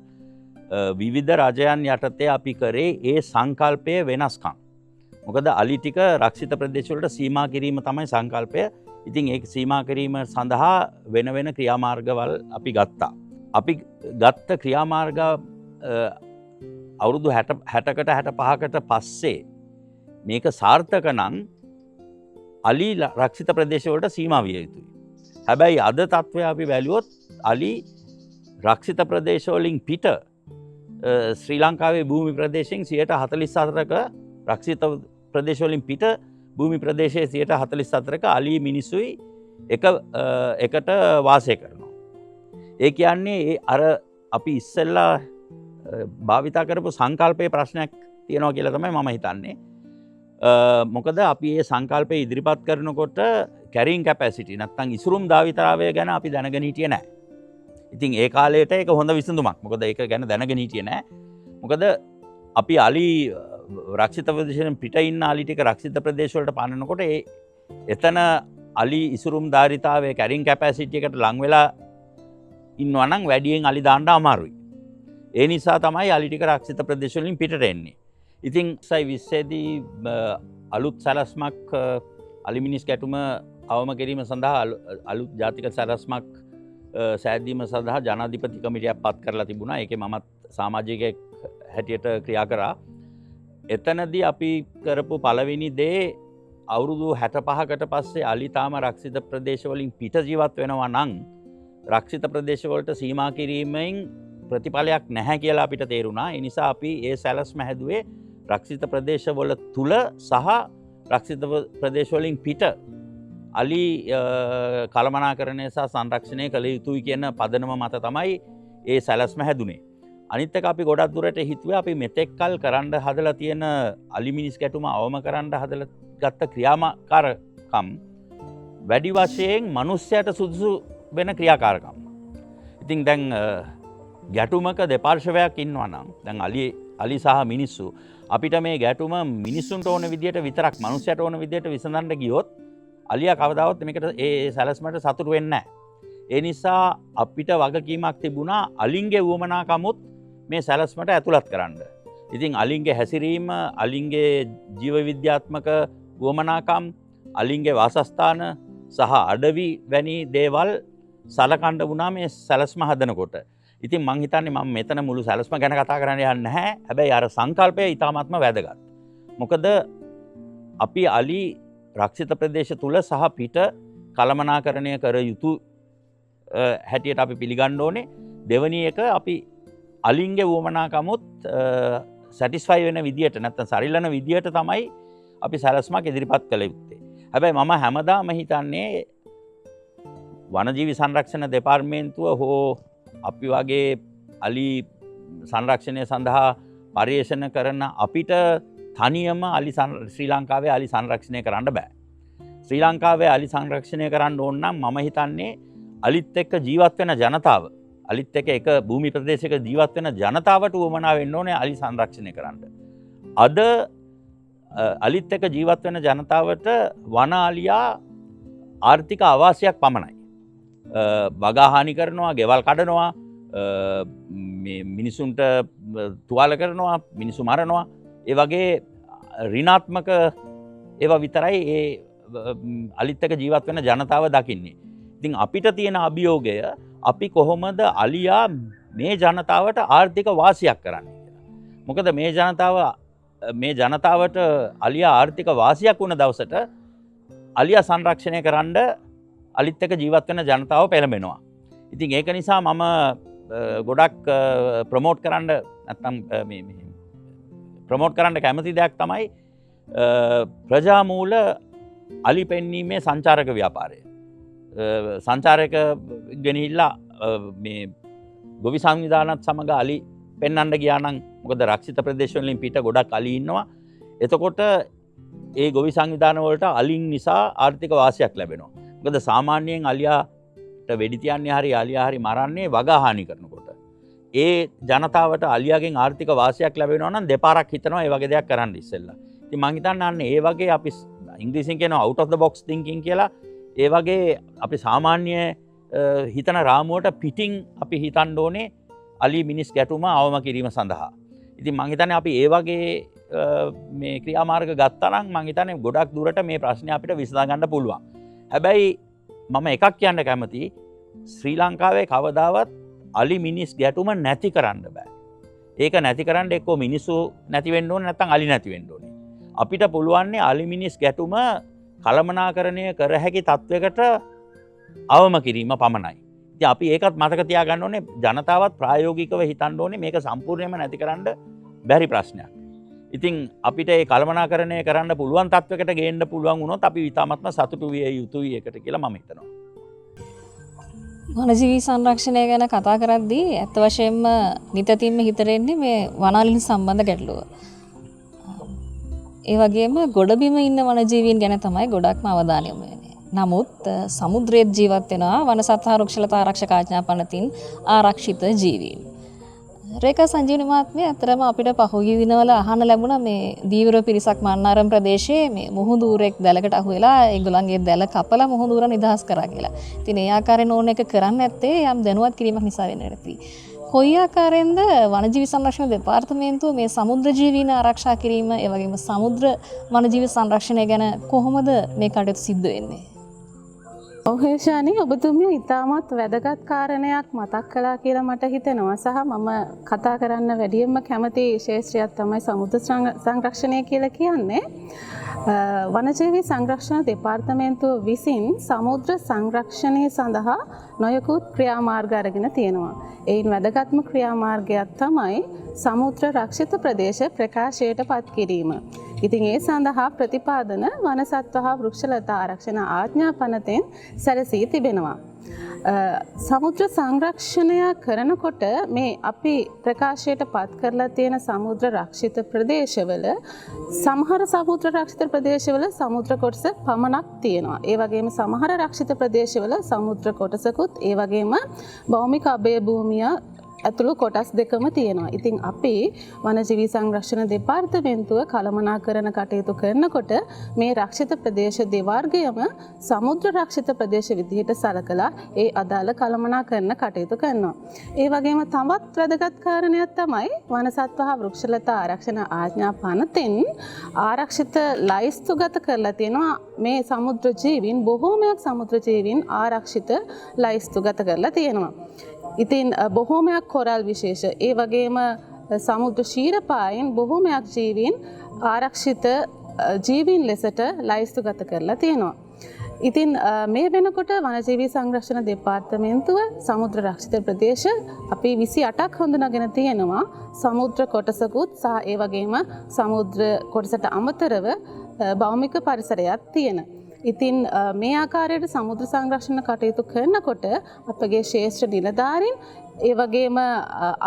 විවිධ රජයන් යටතේ අපි කරේ ඒ සංකල්පය වෙනස්කම්. මොකද අලි ටික රක්ෂිත ප්‍රදේශවලට සීමා කිරීම තමයි සංකල්පය. ඉතින් ඒක සීමා කිරීම සඳහා වෙන වෙන ක්‍රියාමාර්ගවල අපි ගත්තා. අපි ගත්ත ක්‍රියාමාර්ග අවුරුදු 60කට 65කට පස්සේ මේක සාර්ථක නම් අලි රක්ෂිත ප්‍රදේශවලට සීමා විය යුතුයි. හැබැයි අද තත්ත්වය අපි බැලුවොත් අලි රක්ෂිත ප්‍රදේශවලින් පිට ශ්‍රී ලංකාවේ භූමි ප්‍රදේශයෙන් 44%ක රක්ෂිත ප්‍රදේශවලින් පිට භූමි ප්‍රදේශයේ 44%ක අලි මිනිසුයි එකට වාසය කරනවා. ඒ කියන්නේ අර අපි ඉස්සෙල්ලා භාවිතා කරපු සංකල්පයේ ප්‍රශ්නයක් තියෙනවා කියලා තමයි මම හිතන්නේ. මොකද අපි මේ සංකල්පය ඉදිරිපත් කරනකොට කැරින් කැපැසිටි නැත්නම් ඉසුරුම් ධාවිතාවය ගැන අපි දැනගෙන හිටියේ නැහැ. ඉතින් ඒ කාලේට ඒක හොඳ විසඳුමක්. මොකද ඒක ගැන දැනගෙන හිටියේ නැහැ. මොකද අපි අලි රක්ෂිත ප්‍රදේශයෙන් පිට ඉන්න අලි ටික රක්ෂිත ප්‍රදේශ වලට පන්නනකොට එතන අලි ඉසුරුම් ධාරිතාවයේ කැරින් කැපැසිටි එකට ලං වෙලා ඉන්නවා නම් වැඩියෙන් අලි දාන්න අමාරුයි. ඒ නිසා තමයි අලි ටික රක්ෂිත ප්‍රදේශ වලින් පිටට එන්නේ. ඉතින් 2020 දී අලුත් සැලැස්මක් අලි මිනිස් ගැටුම අවම කිරීම සඳහා අලුත් ජාතික සැලැස්මක් සෑදීම සඳහා ජනාධිපති කමිටියක් පත් කරලා තිබුණා. ඒකේ මමත් සමාජිකයෙක් හැටියට ක්‍රියා කරා. එතනදී අපි කරපු පළවෙනි දේ අවුරුදු 65කට පස්සේ අලි තාම රක්ෂිත ප්‍රදේශ වලින් පිට ජීවත් වෙනවා නම් රක්ෂිත ප්‍රදේශ වලට සීමා කිරීමෙන් ප්‍රතිඵලයක් නැහැ කියලා අපිට තේරුණා. ඒ නිසා අපි ඒ සැලැස්ම හැදුවේ රක්ෂිත ප්‍රදේශවල තුල සහ රක්ෂිත ප්‍රදේශ වලින් පිට අලි කළමනාකරණය සහ සංරක්ෂණය කළ යුතුයි කියන පදනම මත තමයි ඒ සැලැස්ම හැදුනේ. අනිත් එක අපි ගොඩක් දුරට හිතුවේ අපි මෙතෙක් කල් කරන්න හදලා තියෙන අලි මිනිස් ගැටුම අවම කරන්න හදලා ගත්ත ක්‍රියාකාරකම් වැඩි වශයෙන් මිනිස්සයාට සුදුසු වෙන ක්‍රියාකාරකම්. ඉතින් දැන් ගැටුමක දෙපාර්ශවයක් ඉන්නවා නම් දැන් අලි සහ මිනිස්සු අපිට මේ ගැටුම මිනිස්සුන්ට ඕන විදියට විතරක් මිනිස්සයාට ඕන විදියට විසඳන්න ගියොත් අලියා කවදාවත් මේකට ඒ සැලැස්මට සතුටු වෙන්නේ නැහැ. ඒ නිසා අපිට වගකීමක් තිබුණා අලින්ගේ වුවමනාකමුත් මේ සැලැස්මට ඇතුළත් කරන්න. ඉතින් අලින්ගේ හැසිරීම, අලින්ගේ ජීව විද්‍යාත්මක වුවමනාකම්, අලින්ගේ වාසස්ථාන සහ අඩවි වැනි දේවල් සලකන්න වුණා මේ සැලැස්ම හදනකොට. ඉතින් මං හිතන්නේ මම මෙතන මුළු සැලැස්ම ගැන කතා කරන්න යන්නේ නැහැ. හැබැයි අර සංකල්පය ඉතාමත්ම වැදගත්. මොකද අපි අලි රක්ෂිත ප්‍රදේශ තුල සහ පිට කළමනාකරණය කර යුතු හැටියට අපි පිළිගන්න ඕනේ. දෙවැනි එක අපි අලින්ගේ වුවමනාකමුත් සැටිස්ෆයි වෙන විදියට නැත්නම් සරිලන විදියට තමයි අපි සැලැස්මක් ඉදිරිපත් කළ යුත්තේ. හැබැයි මම හැමදාම හිතන්නේ වනජීවි සංරක්ෂණ දෙපාර්තමේන්තුව හෝ අපි වගේ අලි සංරක්ෂණය සඳහා පර්යේෂණ කරන අපිට තනියම ශ්‍රී ලංකාවේ අලි සංරක්ෂණය කරන්න බෑ. ශ්‍රී ලංකාවේ අලි සංරක්ෂණය කරන්න ඕන නම් මම හිතන්නේ අලිත් එක්ක ජීවත් වෙන ජනතාව, අලිත් එක්ක එක භූමි ප්‍රදේශයක ජීවත් වෙන ජනතාවට උවමනා වෙන්න ඕනේ අලි සංරක්ෂණය කරන්න. අද අලිත් එක්ක ජීවත් වෙන ජනතාවට වන අලියා ආර්ථික අවාසියක් පමණයි. වගා හානි කරනවා, ගෙවල් කඩනවා, මිනිසුන්ට තුවාල කරනවා, මිනිසු මරනවා. ඒ වගේ ඍණාත්මක ඒවා විතරයි ඒ අලිත් එක්ක ජීවත් වෙන ජනතාව දකින්නේ. ඉතින් අපිට තියෙන අභියෝගය අපි කොහොමද අලියා මේ ජනතාවට ආර්ථික වාසියක් කරන්නේ කියලා. මොකද මේ ජනතාවට අලියා ආර්ථික වාසියක් වුණ දවසට අලියා සංරක්ෂණය කරන්න අලිත් එක්ක ජීවත් වෙන ජනතාව පෙළඹෙනවා. ඉතින් ඒක නිසා මම ගොඩක් ප්‍රොමෝට් කරන්න නැත්නම් ප්‍රොමෝට් කරන්න කැමති දෙයක් තමයි ප්‍රජාමූල අලි පෙන්වීමේ සංචාරක ව්‍යාපාරය. සංචාරක ගෙනහිල්ලා මේ ගොවි සංවිධානත් සමග අලි පෙන්වන්න ගියා නම් මොකද රක්ෂිත ප්‍රදේශ වලින් පිට ගොඩක් අලි ඉන්නවා. එතකොට ඒ ගොවි සංවිධාන වලට අලින් නිසා ආර්ථික වාසියක් ලැබෙනවා. මොකද සාමාන්‍යයෙන් අලියාට වෙඩි තියන්නේ හරි අලියා හරි මරන්නේ වගා හානි කරනකොට. ඒ ජනතාවට අලියාගෙන් ආර්ථික වාසියක් ලැබෙනවා නම් දෙපාරක් හිතනවා ඒ වගේ දෙයක් කරන්න ඉස්සෙල්ලා. ඉතින් මම හිතන්නේ ඒ වගේ අපි ඉංග්‍රීසියෙන් කියනවා out of the box thinking කියලා. ඒ වගේ අපි සාමාන්‍ය හිතන රාමුවට පිටින් අපි හිතන්න ඕනේ අලි මිනිස් ගැටුම අවම කිරීම සඳහා. ඉතින් මම හිතන්නේ අපි ඒ වගේ මේ ක්‍රියාමාර්ග ගත්තා නම් මම හිතන්නේ ගොඩක් දුරට මේ ප්‍රශ්නේ අපිට විසඳා ගන්න පුළුවන්. හැබැයි මම එකක් කියන්න කැමතියි ශ්‍රී ලංකාවේ කවදාවත් අලි මිනිස් ගැටුම නැති කරන්න බෑ. ඒක නැති කරන්න එක්කෝ මිනිස්සු නැති වෙන්න ඕනේ නැත්නම් අලි නැති වෙන්න ඕනේ. අපිට පුළුවන් අලි මිනිස් ගැටුම කළමනාකරණය කර හැකි තත්වයකට අවම කිරීම පමණයි. ඉතින් අපි ඒකත් මතක තියාගන්න ඕනේ ජනතාවත් ප්‍රායෝගිකව හිතන්න ඕනේ මේක සම්පූර්ණයෙන්ම නැති කරන්න බැරි ප්‍රශ්නයක්. ඉතින් අපිට ඒ කළමනාකරණය කරන්න පුළුවන් තත්වයකට ගේන්න පුළුවන් වුණොත් අපි ඉතාමත්ම සතුටු විය යුතුයි ඒකට කියලා මම හිතනවා. වනජීවී සංරක්ෂණය ගැන කතා කරද්දී ඇත්ත වශයෙන්ම නිතින්ම හිතට එන්නේ මේ වනාලින් සම්බන්ධ ගැටලුව. ඒ වගේම ගොඩබිම ඉන්න වනජීවීන් ගැන තමයි ගොඩක්ම අවධානය යොමු වෙන්නේ. නමුත් සමුද්‍රයේ ජීවත් වෙනවා වන සත්ත්ව වෘක්ෂලතා ආරක්ෂක ආඥා පනතින් ආරක්ෂිත ජීවීන්. රේඛා සංජීවනි මහත්මිය අතරම අපිට පහුගිය දිනවල අහන්න ලැබුණා මේ දීවර පිරිසක් මන්නාරම් ප්‍රදේශයේ මේ මුහුදුරෙක් දැලකට අහු වෙලා ඒගොල්ලන්ගේ දැල කපලා මුහුදුර නිදහස් කරා කියලා. ඉතින් ඒ ආකාරයෙන් ඕන එක කරන්නේ නැත්තේ යම් දැනුවත් කිරීමක් නිසා වෙන්න ඇති. කොයි ආකාරයෙන්ද වනජීවි සංරක්ෂණ දෙපාර්තමේන්තුව මේ සමුද්‍ර ජීවීන් ආරක්ෂා කිරීම ඒ වගේම සමුද්‍ර වනජීවි සංරක්ෂණය ගැන කොහොමද මේ කටයුතු සිද්ධ වෙන්නේ? ඔහේෂානි ඔබතුමිය ඉතාමත් වැදගත් කාරණයක් මතක් කළා කියලා මට හිතෙනවා සහ මම කතා කරන්න වැඩියෙන්ම කැමති ශේෂ්ත්‍රයක් තමයි සමුද්‍ර සංරක්ෂණය කියලා කියන්නේ. වනජීවි සංරක්ෂණ දෙපාර්තමේන්තුව විසින් සමුද්‍ර සංරක්ෂණය සඳහා නොයෙකුත් ක්‍රියාමාර්ග අරගෙන තියෙනවා. එයින් වැදගත්ම ක්‍රියාමාර්ගයක් තමයි සමුද්‍ර රක්ෂිත ප්‍රදේශ ප්‍රකාශයට පත් කිරීම. ඉතින් ඒ සඳහා ප්‍රතිපාදන වනසත්ව හා වෘක්ෂලතා ආරක්ෂණ ආඥා පනතෙන් සැලසී තිබෙනවා. සමුද්‍ර සංරක්ෂණය කරනකොට මේ අපි ප්‍රකාශයට පත් කරලා තියෙන සමුද්‍ර රක්ෂිත ප්‍රදේශවල සමහර සමුද්‍ර රක්ෂිත ප්‍රදේශවල සමුද්‍ර කොටස පමණක් තියෙනවා. ඒ වගේම සමහර රක්ෂිත ප්‍රදේශවල සමුද්‍ර කොටසකුත් ඒ වගේම භෞමික අභය භූමිය ඇතුළු කොටස් දෙකම තියෙනවා. ඉතින් අපි වනජීවි සංරක්ෂණ දෙපාර්තමේන්තුව කළමනාකරණ කටයුතු කරනකොට මේ රක්ෂිත ප්‍රදේශ දෙවර්ගයම සමුද්‍ර රක්ෂිත ප්‍රදේශ විදිහට සලකලා ඒ අදාළ කළමනාකරණ කටයුතු කරනවා. ඒ වගේම තවත් වැදගත් කාරණයක් තමයි වනසත්ව හා වෘක්ෂලතා ආරක්ෂණ ආඥා පනතෙන් ආරක්ෂිත ලයිස්තුගත කරලා තියෙනවා මේ සමුද්‍ර ජීවීන් බොහෝමයක් සමුද්‍ර ජීවීන් ආරක්ෂිත ලයිස්තුගත කරලා තියෙනවා. ඉතින් බොහෝමයක් කොරල් විශේෂ ඒ වගේම සමුද්‍ර ශීරපායන් බොහෝමයක් ජීවීන් ආරක්ෂිත ජීවීන් ලෙසට ලයිස්තුගත කරලා තියෙනවා. ඉතින් මේ වෙනකොට වනජීවී සංරක්ෂණ දෙපාර්තමේන්තුව සමුද්‍ර රක්ෂිත ප්‍රදේශ අපි 28ක් හඳුනාගෙන තියෙනවා. සමුද්‍ර කොටසකුත් සහ ඒ වගේම සමුද්‍ර කොටසට අමතරව භෞමික පරිසරයක් තියෙන. ඉතින් මේ ආකාරයට සමුද්‍ර සංරක්ෂණ කටයුතු කරනකොට අපගේ ශේෂ්ත්‍ර නිලධාරීන් ඒ වගේම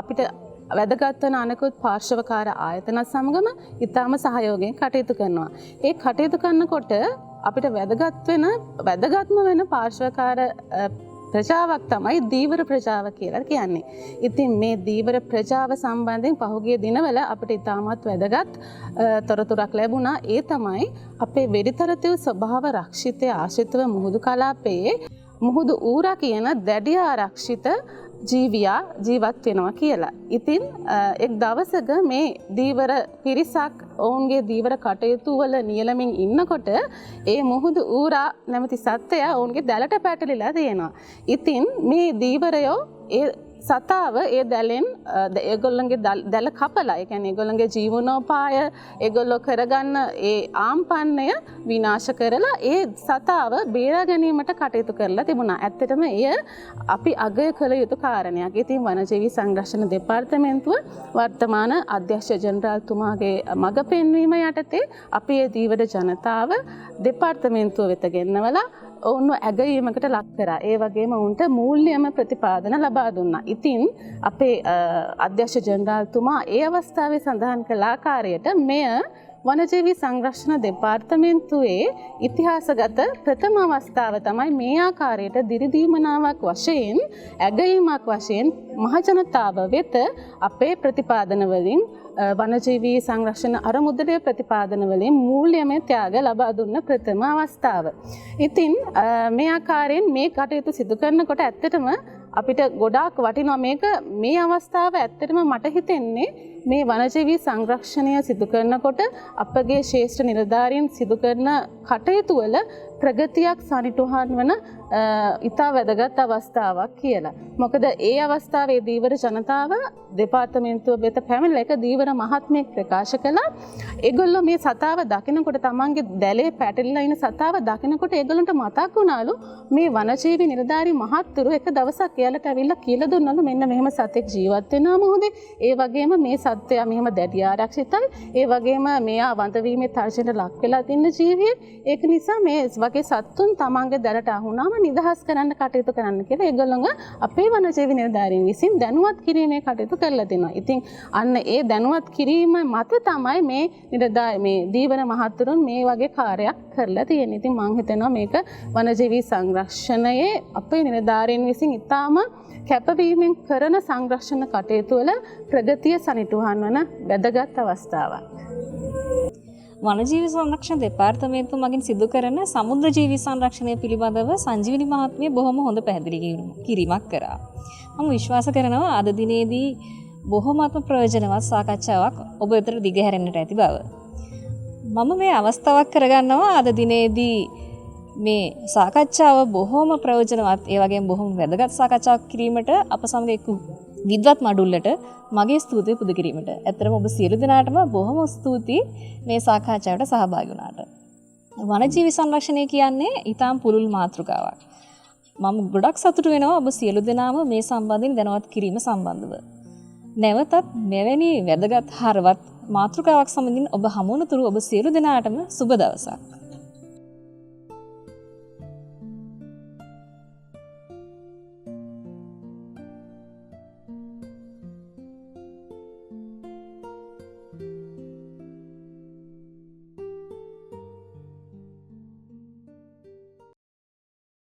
අපිට වැදගත් වන අනෙකුත් පාර්ශවකාර ආයතන සමගම ඉතාම සහයෝගයෙන් කටයුතු කරනවා. ඒ කටයුතු කරනකොට අපිට වැදගත්ම වෙන පාර්ශවකාර ප්‍රජාවක් තමයි දීවර ප්‍රජාව කියලා කියන්නේ. ඉතින් මේ දීවර ප්‍රජාව සම්බන්ධයෙන් පහුගිය දිනවල අපිට ඉතාමත් වැදගත් තොරතුරක් ලැබුණා. ඒ තමයි අපේ වෙඩිතරතිව් ස්වභාව රක්ෂිතය ආශ්‍රිතව මුහුදු කලාපයේ මුහුදු ඌරා කියන දැඩි ආරක්ෂිත ජීවියා ජීවත් වෙනවා කියලා. ඉතින් එක් දවසක මේ දීවර පිරිසක් ඔවුන්ගේ දීවර කටයුතු වල නියැලමින් ඉන්නකොට ඒ මුහුදු ඌරා නැමැති සත්වයා ඔවුන්ගේ දැලට පැටලිලා තියෙනවා. ඉතින් මේ දීවරයෝ ඒ සතාව ඒ දැලෙන් ඒගොල්ලන්ගේ දැල කපලා ඒ කියන්නේ ඒගොල්ලන්ගේ ජීවනෝපාය ඒගොල්ලෝ කරගන්න ඒ ආම්පන්නය විනාශ කරලා ඒ සතාව බේරා ගැනීමට කටයුතු කරලා තිබුණා. ඇත්තටම එය අපි අගය කළ යුතු කාරණයක්. ඉතින් වනජීවි සංරක්ෂණ දෙපාර්තමේන්තුව වර්තමාන අධ්‍යක්ෂ ජෙනරාල්තුමාගේ මඟ පෙන්වීම යටතේ අපි ඒ දීවර ජනතාව දෙපාර්තමේන්තුව වෙත ගෙන්නවලා ඔවුන්ව ඇගයීමකට ලක් කරා. ඒ වගේම ඔවුන්ට මූල්‍යම ප්‍රතිපාදන ලබා දුන්නා. ඉතින් අපේ අධ්‍යක්ෂ ජෙනරාල්තුමා ඒ අවස්ථාවේ සඳහන් කළ ආකාරයට මෙය වනජීවි සංරක්ෂණ දෙපාර්තමේන්තුවේ ඉතිහාසගත ප්‍රථම අවස්ථාව තමයි මේ ආකාරයට දිරිදීමනාවක් වශයෙන් ඇගයීමක් වශයෙන් මහජනතාව වෙත අපේ ප්‍රතිපාදන වලින් වනජීවී සංරක්ෂණ අරමුදලේ ප්‍රතිපාදන වලින් මූල්‍යමය ත්‍යාග ලබා දුන්න ප්‍රථම අවස්ථාව. ඉතින් මේ ආකාරයෙන් මේ කටයුතු සිදු කරනකොට ඇත්තටම අපිට ගොඩාක් වටිනවා මේක මේ අවස්ථාව ඇත්තටම මට හිතෙන්නේ මේ වනජීවී සංරක්ෂණය සිදු කරනකොට අපගේ ශේෂ්ඨ නිලධාරීන් සිදු කරන කටයුතු වල ප්‍රගතියක් සනිටුහන් වන ඉතා වැදගත් අවස්ථාවක් කියලා. මොකද ඒ අවස්ථාවේ දීවර ජනතාව දෙපාර්තමේන්තුව වෙත පැමිණලා එක දීවර මහත්මයෙක් ප්‍රකාශ කළා. ඒගොල්ලෝ මේ සතාව දකිනකොට තමන්ගේ දැලේ පැටලිලා ඉන සතාව දකිනකොට ඒගොල්ලන්ට මතක් වුණාලු මේ වනජීවි නිලධාරී මහත්තුරු එක දවසක් එයාලට ඇවිල්ලා කියලා දුන්නලු මෙන්න මෙහෙම සතෙක් ජීවත් වෙනවා මොහොතේ. ඒ වගේම මේ සත්වයා මෙහෙම දැඩි ආරක්ෂිතයි. ඒ වගේම මෙයා වඳ වීමේ තර්ජනයට ලක් වෙලා තින්න ජීවියෙක්. ඒක නිසා මේ වගේ සත්තුන් තමන්ගේ දැනට අහුනාම නිදහස් කරන්න කටයුතු කරන්න කියලා ඒගොල්ලෝ අපේ වනජීවි නිලධාරීන් විසින් දැනුවත් කිරීමේ කටයුතු කරලා දෙනවා. ඉතින් අන්න ඒ දැනුවත් කිරීම මත තමයි මේ දීවන මහත්තුරුන් මේ වගේ කාර්යයක් කරලා තියෙන්නේ. ඉතින් මම හිතනවා මේක වනජීවි සංරක්ෂණයේ අපේ නිලධාරීන් විසින් ඉතාම කැපවීමෙන් කරන සංරක්ෂණ කටයුතු වල ප්‍රගතිය සනිටුහන් වන වැදගත් අවස්ථාවක්. වනජීවි සංරක්ෂණ දෙපාර්තමේන්තුව මගින් සිදු කරන සමුද්‍ර ජීවි සංරක්ෂණය පිළිබඳව සංජීවනි මහත්මිය බොහොම හොඳ පැහැදිලි කිරීමක් කරා. මම විශ්වාස කරනවා අද දිනේදී බොහොමත්ම ප්‍රයෝජනවත් සාකච්ඡාවක් ඔබ වෙතට දිගහැරෙන්නට ඇති බව. මම මේ අවස්ථාවක් කරගන්නවා අද දිනේදී මේ සාකච්ඡාව බොහොම ප්‍රයෝජනවත් ඒ වගේම බොහොම වැදගත් සාකච්ඡාවක් කිරීමට අප සමග එක්ක විද්වත් මඩුල්ලට මගේ ස්තුතිය පුද කිරීමට. ඇත්තටම ඔබ සියලු දෙනාටම බොහොම ස්තුතියි මේ සාකච්ඡාවට සහභාගී වුණාට. වනජීවි සංරක්ෂණය කියන්නේ ඊටාම් පුළුල් මාතෘකාවක්. මම ගොඩක් සතුටු වෙනවා ඔබ සියලු දෙනාම මේ සම්බන්ධයෙන් දැනුවත් කිරීම සම්බන්ධව. නැවතත් මෙවැනි වැදගත් හරවත් මාතෘකාවක් සමගින් ඔබ හමු වන තුරු ඔබ සියලු දෙනාටම සුබ දවසක්.